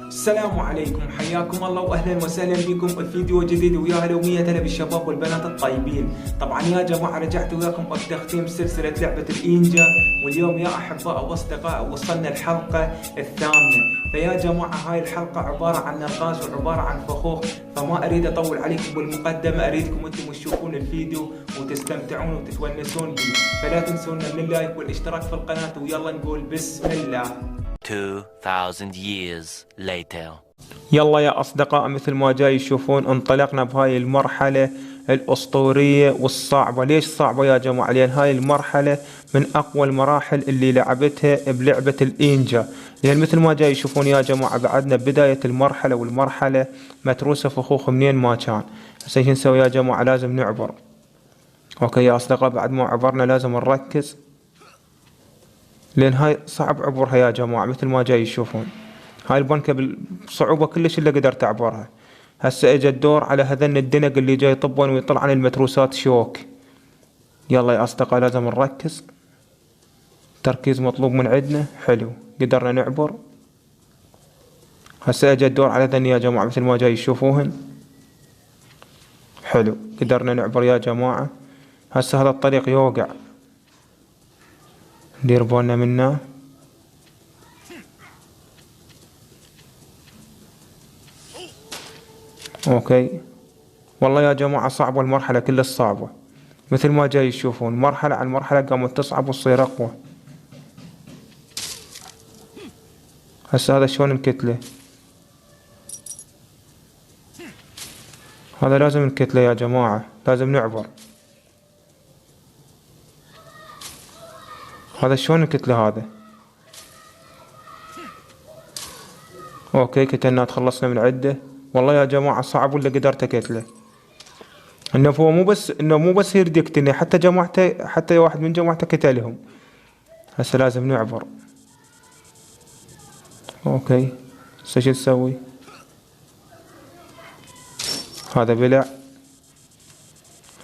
السلام عليكم، حياكم الله واهلا وسهلا بكم في فيديو جديد. ويا هلا ومية هلا بالشباب والبنات الطيبين. طبعا يا جماعه رجعت وياكم بتختيم سلسله لعبه الإينجا، واليوم يا احباء واصدقاء وصلنا الحلقه الثامنه. فيا جماعه هاي الحلقه عباره عن نقاش وعباره عن فخوخ، فما اريد اطول عليكم بالمقدمه، اريدكم انتم تشوفون الفيديو وتستمتعون وتتونسون به. فلا تنسونا من اللايك والاشتراك في القناه، ويلا نقول بسم الله. 2000 years later. يلا يا أصدقاء، مثل ما جاي تشوفون انطلقنا بهاي المرحلة الأسطورية والصعبة. ليش صعبة يا جماعة؟ لأن هاي المرحلة من أقوى المراحل اللي لعبتها بلعبة الإينجا. لأن مثل ما جاي تشوفون يا جماعة بعدنا بداية المرحلة، والمرحلة متروسة فخوخ منين ما كان. هسه شو نسوي يا جماعة؟ لازم نعبر. أوكي يا أصدقاء، بعد ما عبرنا لازم نركز، لأن هاي صعب عبورها يا جماعة. مثل ما جاي تشوفون هاي البنكة بصعوبة كلش اللي قدرت اعبرها. هسه اجى الدور على هذن الدنق اللي جاي يطبون ويطلعن المتروسات شوك. يلا يا اصدقاء لازم نركز، تركيز مطلوب من عندنا. حلو، قدرنا نعبر. هسه اجى الدور على هذن يا جماعة مثل ما جاي تشوفوهن. حلو، قدرنا نعبر يا جماعة. هسه هذا الطريق يوقع، ندير بالنا منه. اوكي والله يا جماعة صعبة المرحلة، كلش صعبة. مثل ما جاي تشوفون مرحلة عن مرحلة قامت تصعب وتصير اقوى. هسه هذا شلون نكتله؟ هذا لازم نكتله يا جماعة، لازم نعبر. هذا شلون نكتله هذا؟ اوكي كتلنا، تخلصنا من عده. والله يا جماعة صعب ولا قدرت اكتله. انه هو مو بس يريد يقتلني، حتى جماعته، حتى واحد من جماعته قتلهم. هسه لازم نعبر. اوكي هسه شو نسوي؟ هذا بلع.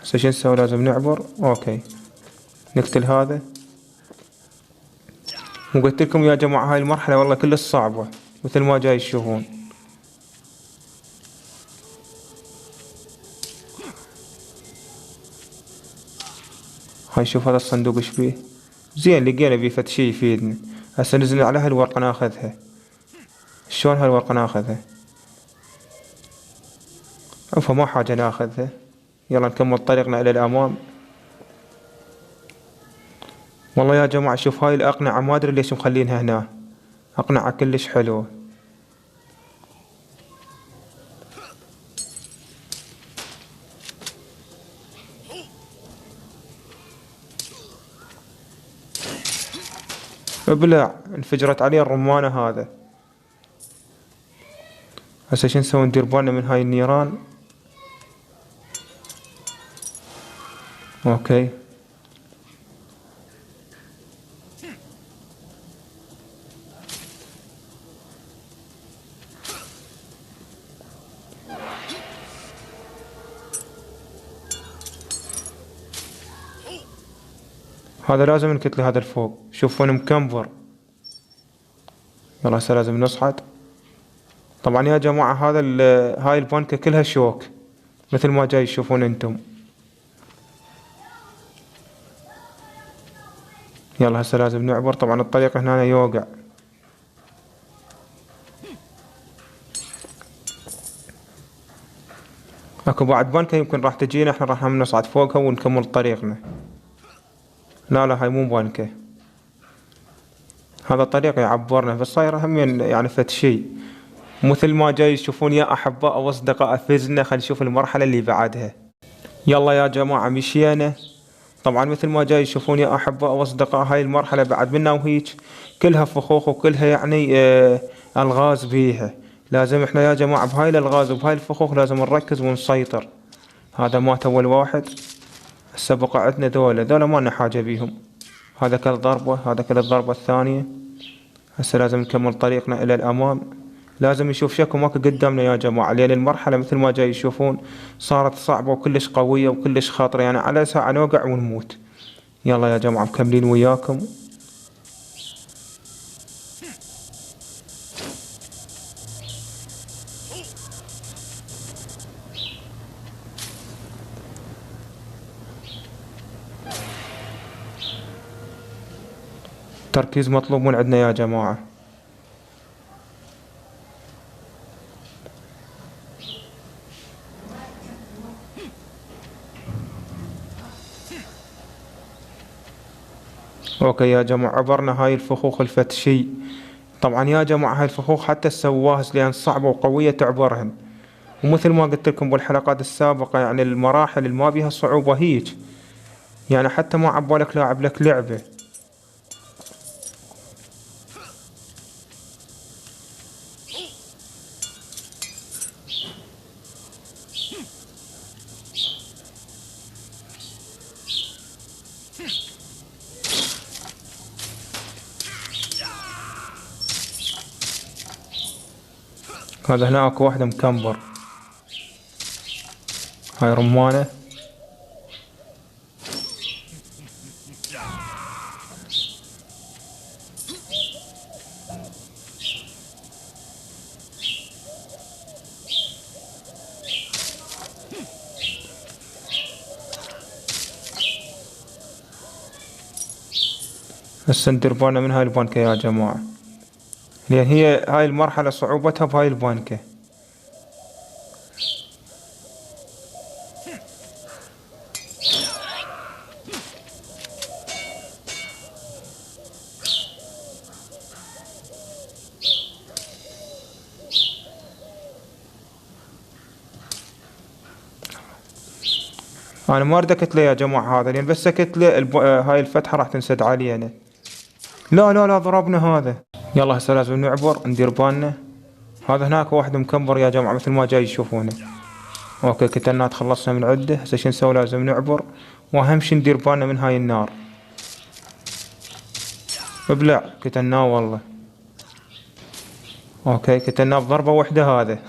هسه شو نسوي؟ لازم نعبر. اوكي نقتل هذا. وقلت لكم يا جماعة هاي المرحلة والله كلش صعبة مثل ما جاي تشوفون. هاي شوف هذا الصندوق ايش بيه. زين لقينا بيه فد شي يفيدنا. هسه نزل على هالورقة ناخذها. شلون هالورقة ناخذها؟ عفوا ما حاجة ناخذها. يلا نكمل طريقنا الى الامام. والله يا جماعة شوف هاي الاقنعة ما ادري ليش مخلينها هنا، اقنعة كلش حلوة. ابلع، انفجرت عليه الرمانة هذا. هسه شو نسوي؟ ندير بالنا من هاي النيران. اوكي هذا لازم نكتله، هذا الفوق شوفون مكمبر. يلا هسه لازم نصعد. طبعا يا جماعة هاي البنكة كلها شوك مثل ما جاي تشوفون انتم. يلا هسه لازم نعبر. طبعا الطريق هنا يوقع. اكو بعد بنكة يمكن راح تجينا، احنا راح نصعد فوقها ونكمل طريقنا. لا هاي مو بنكة، هذا طريق يعبرنا، بس صاير هم يعني فد شي. مثل ما جاي تشوفون يا احباء واصدقاء فزنا. خلينا نشوف المرحلة اللي بعدها. يلا يا جماعة مشينا. طبعا مثل ما جاي تشوفون يا احباء واصدقاء هاي المرحلة بعد منا وهيج كلها فخوخ وكلها يعني الغاز بيها. لازم احنا يا جماعة بهاي الالغاز وبهاي الفخوخ لازم نركز ونسيطر. هذا مات اول واحد. هسه بقى عندنا ذولا ما لنا حاجة بيهم. هذا كل ضربة، هذا كل الضربة الثانية. هسه لازم نكمل طريقنا الى الامام. لازم نشوف شكو ماكو قدامنا يا جماعة، لأن المرحلة مثل ما جاي يشوفون صارت صعبة وكلش قوية وكلش خاطرة، يعني على ساعة نوقع ونموت. يلا يا جماعة مكملين وياكم. والتركيز مطلوب من عندنا يا جماعة. اوكي يا جماعة، عبرنا هاي الفخوخ الفتشي. طبعا يا جماعة هاي الفخوخ حتى السواهز لان صعبة وقوية تعبرهن، ومثل ما قلت لكم بالحلقات السابقة يعني المراحل اللي ما بيها صعوبة هيج، يعني حتى ما عبالك لاعب لك لعبة. هذا هناك واحدة مكمبر، هاي رمانة. هسه ندير بالنا من هاي البانكة يا جماعة، لأن هي هاي المرحلة صعوبتها بهاي البانكة. أنا ما أريد أكتله يا جماعة هذا، لأن بس أكتله هاي الفتحة راح تنسد علينا. لا لا لا، ضربنا هذا. يلا هسه لازم نعبر، ندير بالنا. هذا هناك واحد مكمبر يا جماعة مثل ما جاي تشوفونه. اوكي كتلنا تخلصنا من عده. هسه شو نسوي؟ لازم نعبر، واهم شي ندير بالنا من هاي النار. ابلع، كتلناه والله. اوكي كتلناه بضربة واحدة هذا.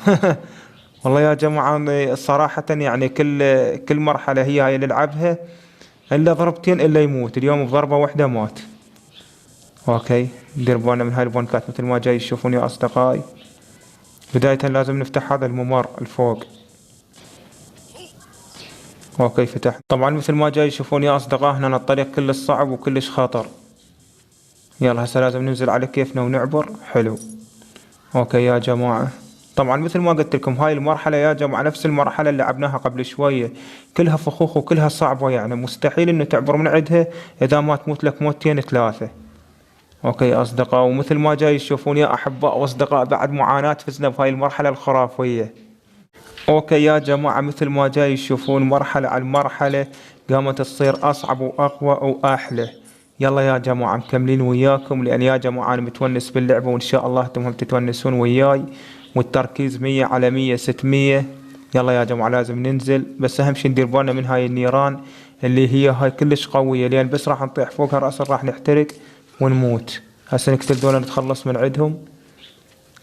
والله يا جماعة صراحة يعني كل مرحلة هي هاي اللي نلعبها الا ضربتين الا يموت. اليوم بضربة واحدة مات. اوكي ندير بالنا من هاي البونكات مثل ما جاي تشوفون يا اصدقائي. بداية لازم نفتح هذا الممر الفوق. اوكي فتح. طبعا مثل ما جاي تشوفون يا اصدقاء هنا الطريق كلش صعب وكلش خطر. يلا هسه لازم ننزل على كيفنا ونعبر. حلو. اوكي يا جماعة، طبعا مثل ما قلت لكم هاي المرحلة يا جماعة نفس المرحلة اللي لعبناها قبل شوية، كلها فخوخ وكلها صعبة، يعني مستحيل انه تعبر من عندها اذا ما تموت لك موتين ثلاثة. اوكي يا اصدقاء، ومثل ما جاي تشوفون يا احباء واصدقاء بعد معاناة فزنا بهاي المرحلة الخرافية. اوكي يا جماعة، مثل ما جاي تشوفون مرحلة على مرحلة قامت تصير اصعب واقوى واحلى. يلا يا جماعة مكملين وياكم، لان يا جماعة انا متونس باللعبة وان شاء الله انتم هم تتونسون وياي، والتركيز 100 على 100 600. يلا يا جماعة لازم ننزل، بس اهم شي ندير بالنا من هاي النيران اللي هي هاي كلش قوية، لان بس راح نطيح فوقها رأسا راح نحترق ونموت. هسه نقتل دول نتخلص من عندهم.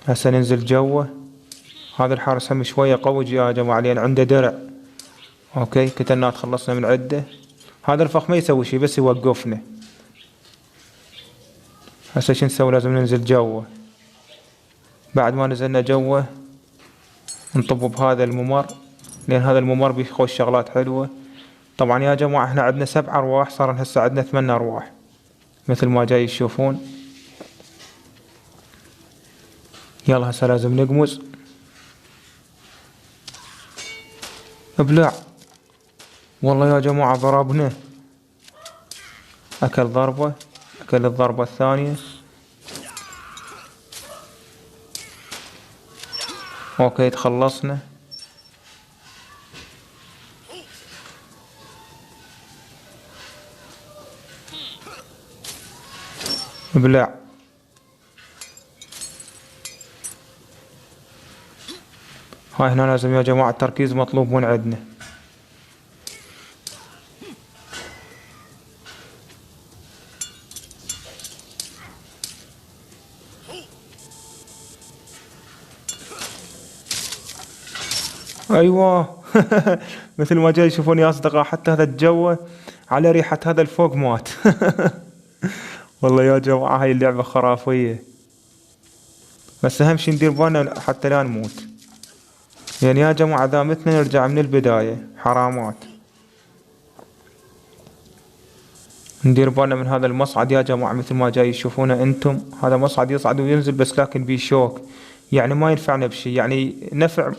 هسه ننزل جوه. هذا الحارس هم شوية قوي يا جماعة لأن عنده درع. اوكي قتلناه تخلصنا من عده. هذا الفخ ما يسوي شي بس يوقفنا. هسه شو نسوي؟ لازم ننزل جوه. بعد ما نزلنا جوه نطب بهذا الممر، لأن هذا الممر بيخوش شغلات حلوة. طبعا يا جماعة احنا عندنا 7 أرواح، صار هسه عندنا 8 أرواح مثل ما جاي تشوفون. يلا هسه لازم نقمز. ابلع. والله يا جماعة ضربنا. أكل ضربة، أكل الضربة الثانية. اوكي تخلصنا. ابلع. هاي هنا لازم يا جماعة التركيز مطلوب من عندنا. ايوه. مثل ما جاي يشوفون يا اصدقاء حتى هذا الجو على ريحة هذا الفوق مات. والله يا جماعة هاي اللعبة خرافية، بس اهم شي ندير بالنا حتى لا نموت، يعني يا جماعة اذا متنا نرجع من البداية حرامات. ندير بالنا من هذا المصعد يا جماعة، مثل ما جاي تشوفونه انتم. هذا مصعد يصعد وينزل بس لكن بيه شوك، يعني ما ينفعنا بشي، يعني نفع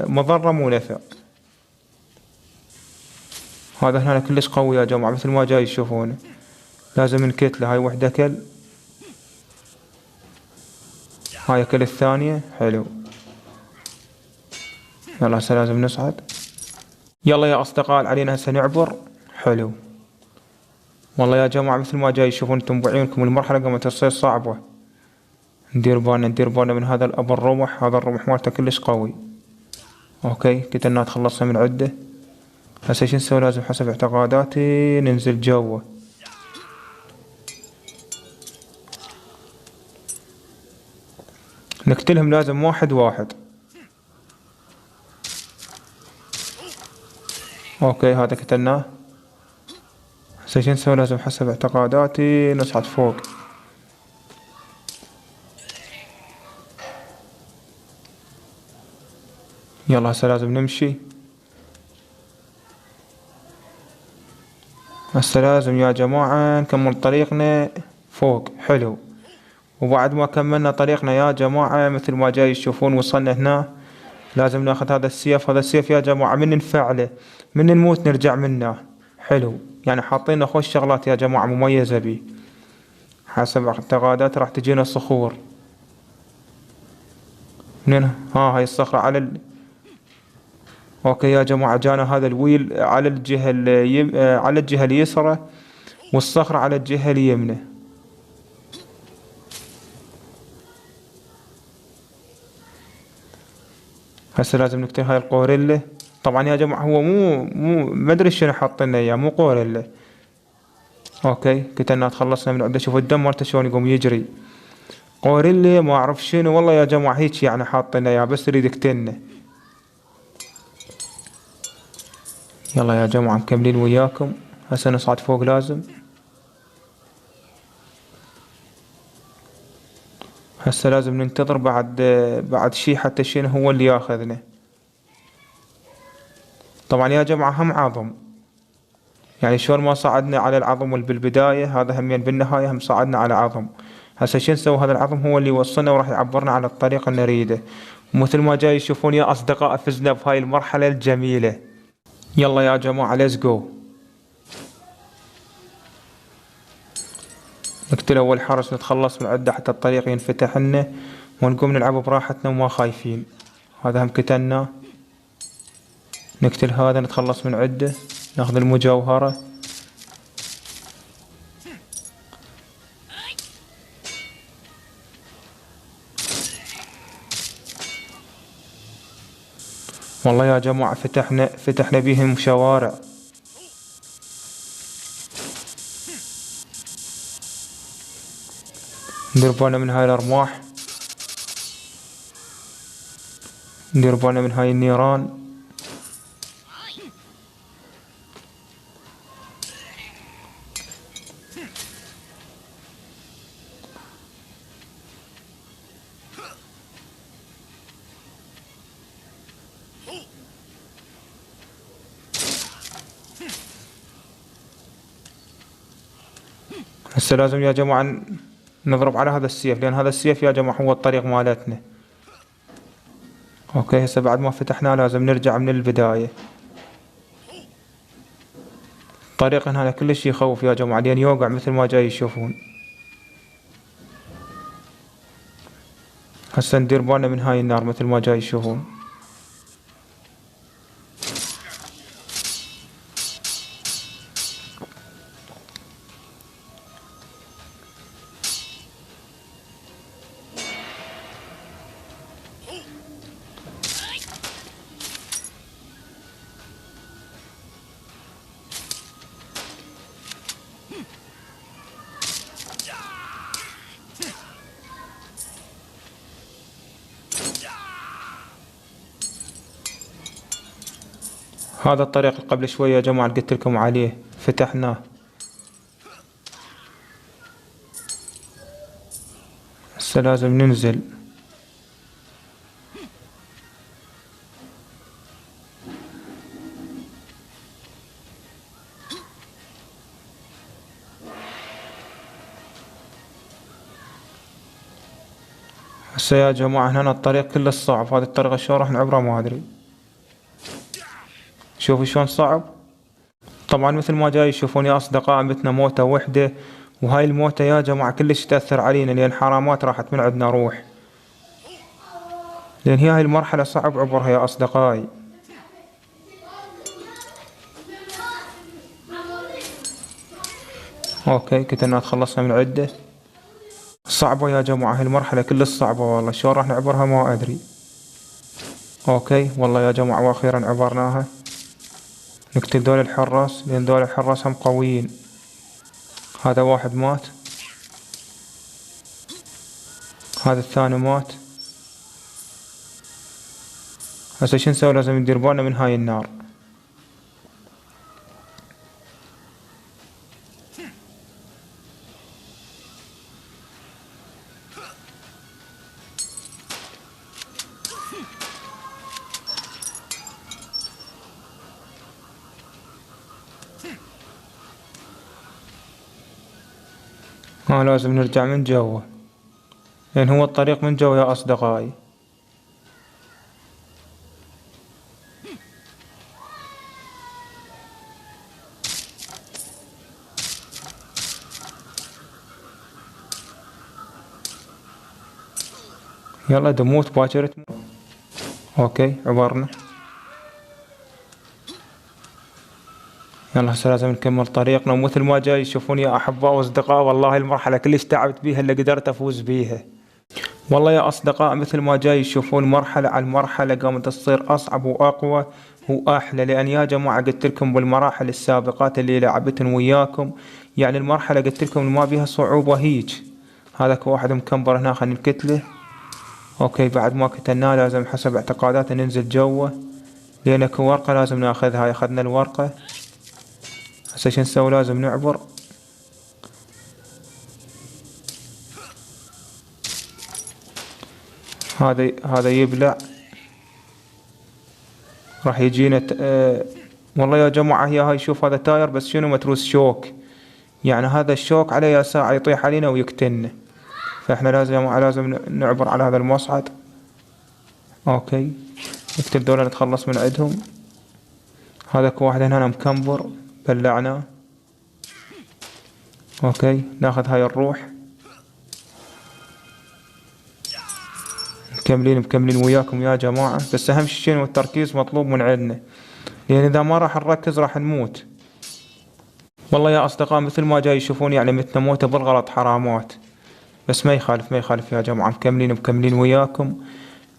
مضرة مو نفع. هذا هنا كلش قوي يا جماعة مثل ما جاي تشوفونه، لازم نكتله. هاي وحدة كل، هاي كل الثانية. حلو. يلا هسه لازم نصعد. يلا يا أصدقاء علينا هسه نعبر. حلو. والله يا جماعة مثل ما جاي تشوفون انتم بعيونكم المرحلة قامت تصير صعبة. ندير بالنا من هذا الأب الرمح، هذا الرمح مالته كلش قوي. اوكي كتلنا تخلصنا من عدة. هسه شو نسوي؟ لازم حسب اعتقاداتي ننزل جوا. نقتلهم لازم واحد واحد. اوكي هذا قتلناه. هسه شو نسوي؟ لازم حسب اعتقاداتي نصعد فوق. يلا هسه لازم نمشي. هسه لازم يا جماعة نكمل طريقنا فوق. حلو. وبعد ما كملنا طريقنا يا جماعة مثل ما جاي تشوفون وصلنا هنا، لازم ناخذ هذا السيف. هذا السيف يا جماعة من نفعله من نموت نرجع منه. حلو. يعني حاطين خوش شغلات يا جماعة مميزة بيه. حسب اعتقادات راح تجينا صخور. منين؟ هاي الصخرة اوكي يا جماعة جانا هذا الويل على الجهة على الجهة اليسرى، والصخرة على الجهة اليمنى. هسه لازم نقتل هاي القوريلا. طبعا يا جماعة هو مو ما ادري شنو حاطين اياه، مو قوريلا. اوكي قتلنا تخلصنا من عنده. شوف الدم مالته شلون يقوم يجري. قوريلا ما اعرف شنو والله يا جماعة، هيك يعني حاطين اياه بس يريد يقتلنا. يلا يا جماعة مكملين وياكم. هسه نصعد فوق لازم. هسه لازم ننتظر بعد شي حتى شنو هو اللي ياخذنا. طبعا يا جماعة هم عظم، يعني شلون ما صعدنا على العظم اللي بالبداية، هذا همين بالنهاية هم صعدنا على عظم. هسه شو نسوي؟ هذا العظم هو اللي يوصلنا وراح يعبرنا على الطريق اللي نريده. ومثل ما جاي تشوفون يا أصدقاء فزنا بهاي المرحلة الجميلة. يلا يا جماعة ليتس جو. نقتل أول حرس نتخلص من عنده حتى الطريق ينفتح لنا ونقوم نلعب براحتنا وما خايفين. هذا هم قتلناه. نقتل هذا نتخلص من عنده، ناخذ المجوهرة. والله يا جماعة فتحنا بيهم شوارع. ندير بالنا من هاي الأرماح، ندير بالنا من هاي النيران. هسه لازم يا جماعة نضرب على هذا السيف، لأن هذا السيف يا جماعة هو الطريق مالتنا. اوكي هسه بعد ما فتحناه لازم نرجع من البداية. طريق هنا كلش يخوف يا جماعة لين يوقع مثل ما جاي يشوفون. هسه ندير بالنا من هاي النار مثل ما جاي يشوفون. هذا الطريق اللي قبل شوية يا جماعة قلت لكم عليه فتحناه. هسه لازم ننزل. هسه يا جماعة هنا الطريق كله صعب، هذه الطريقة شلون راح نعبرها ما ادري. شوفوا شلون صعب. طبعا مثل ما جاي تشوفون يا اصدقاء متنا موتة وحدة، وهاي الموتة يا جماعة كلش تأثر علينا لان حرامات راحت من عندنا روح، لان هاي المرحلة صعب عبرها يا اصدقائي. اوكي كتنا تخلصنا من عدة. صعبة يا جماعة هاي المرحلة كلش صعبة والله، شلون راح نعبرها ما ادري. اوكي والله يا جماعة واخيرا عبرناها. نقتل دول الحراس لان دول الحراس هم قويين. هذا واحد مات، هذا الثاني مات. هسه شو نسوي؟ لازم ندير بالنا من هاي النار. لازم نرجع من جوا لان هو الطريق من جوا يا اصدقائي. يلا دموت باكر تموت. اوكي عبرنا. يلا هسه لازم نكمل طريقنا، ومثل ما جاي تشوفون يا احباء واصدقاء والله المرحلة كلش تعبت بيها اللي قدرت افوز بيها. والله يا اصدقاء مثل ما جاي تشوفون مرحلة على المرحلة قامت تصير اصعب واقوى واحلى، لان يا جماعة قلت لكم بالمراحل السابقات اللي لعبتن وياكم يعني المرحلة قلت لكم ما بيها صعوبة هيج. هذاك واحد مكمبر هنا خلينا نقتله. اوكي بعد ما قتلناه لازم حسب اعتقاداته ننزل جوا لان اكو ورقة لازم ناخذها. هاي اخذنا الورقة. هسه شو نسوي؟ لازم نعبر. هذا يبلع راح يجينا والله يا جماعة هي هاي شوف هذا تاير بس شنو متروس شوك، يعني هذا الشوك عليه يا ساعة يطيح علينا ويقتلنا، فاحنا لازم نعبر على هذا المصعد. اوكي نقتل دول نتخلص من عندهم. هذاك واحد هنا مكمبر بلعناه. اوكي ناخذ هاي الروح. مكملين وياكم يا جماعة، بس اهم شيء والتركيز مطلوب من عندنا لان اذا ما راح نركز راح نموت. والله يا اصدقاء مثل ما جاي يشوفون يعني متنا موتة بالغلط حرامات، بس ما يخالف يا جماعة مكملين وياكم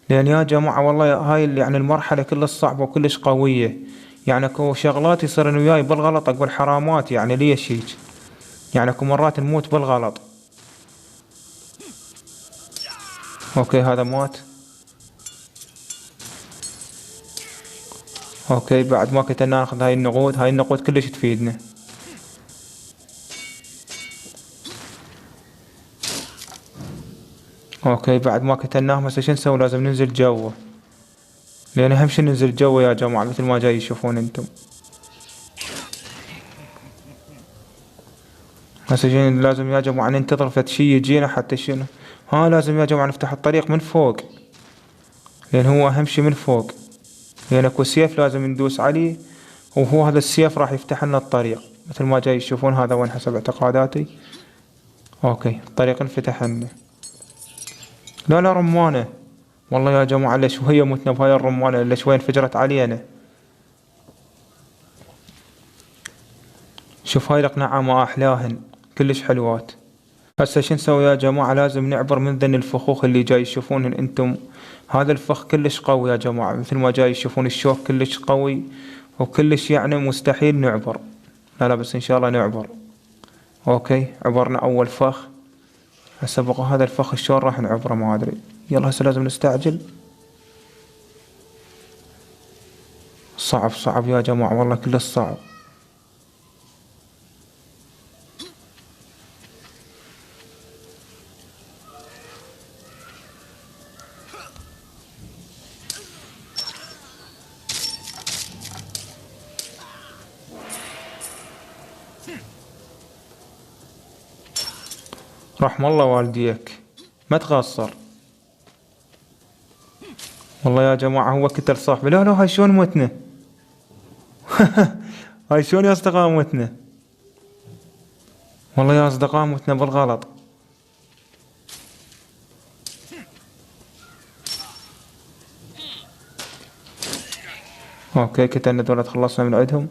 لان يا جماعة والله هاي يعني المرحلة كلش صعبة وكلش قوية، يعني اكو شغلات يصيرن وياي بالغلط اقول حرامات يعني ليش هيك، يعني اكو مرات نموت بالغلط. اوكي هذا مات. اوكي بعد ما كنت ناخذ هاي النقود كلش تفيدنا. اوكي بعد ما قتلناهم هسه شو نسوي؟ لازم ننزل جوا لان اهم شي ننزل جوا يا جماعة مثل ما جاي تشوفون انتم. هسه لازم يا جماعة ننتظر فد شي يجينا حتى شنو. لازم يا جماعة نفتح الطريق من فوق لان هو اهم شي من فوق، لان اكو سيف لازم ندوس عليه وهو هذا السيف راح يفتح لنا الطريق مثل ما جاي تشوفون. هذا وين حسب اعتقاداتي. اوكي الطريق انفتح لنا. لا رمانة والله يا جماعة ليش وهي متنا بهاي الرمانة ليش وين انفجرت علينا. شوف هاي القناعة ما احلاهن كلش حلوات. هسه شو نسوي يا جماعة؟ لازم نعبر من ذن الفخوخ اللي جاي تشوفونهن انتم. هذا الفخ كلش قوي يا جماعة مثل ما جاي تشوفون الشوك كلش قوي وكلش يعني مستحيل نعبر. لا بس ان شاء الله نعبر. اوكي عبرنا اول فخ. هسه بقى هذا الفخ شلون راح نعبره ما ادري. يلا هسه لازم نستعجل. صعب يا جماعة والله كلش صعب. رحم الله والديك ما تقصر. والله يا جماعة هو كتر صاحبي. لا هاي شلون متنا؟ هاي شلون يا اصدقاء متنا؟ والله يا اصدقاء متنا بالغلط. اوكي كترنا دولة خلصنا من عندهم.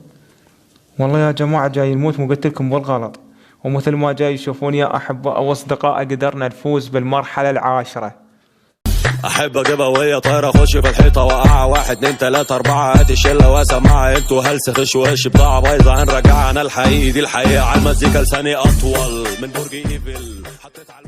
والله يا جماعة جاي نموت، مو قلتلكم بالغلط. ومثل ما جاي تشوفون يا احباء واصدقاء قدرنا نفوز بالمرحلة العاشرة. احب اجيبها وهي طايره، اخش في الحيطه وقعها 1 2 3 4 هات الشله واسمعها انتوا هلس خش وش بضاعه بايظه هنرجعها. انا الحقيقي دي الحقيقه على المزيكا لساني اطول من برج ايفل حطيت على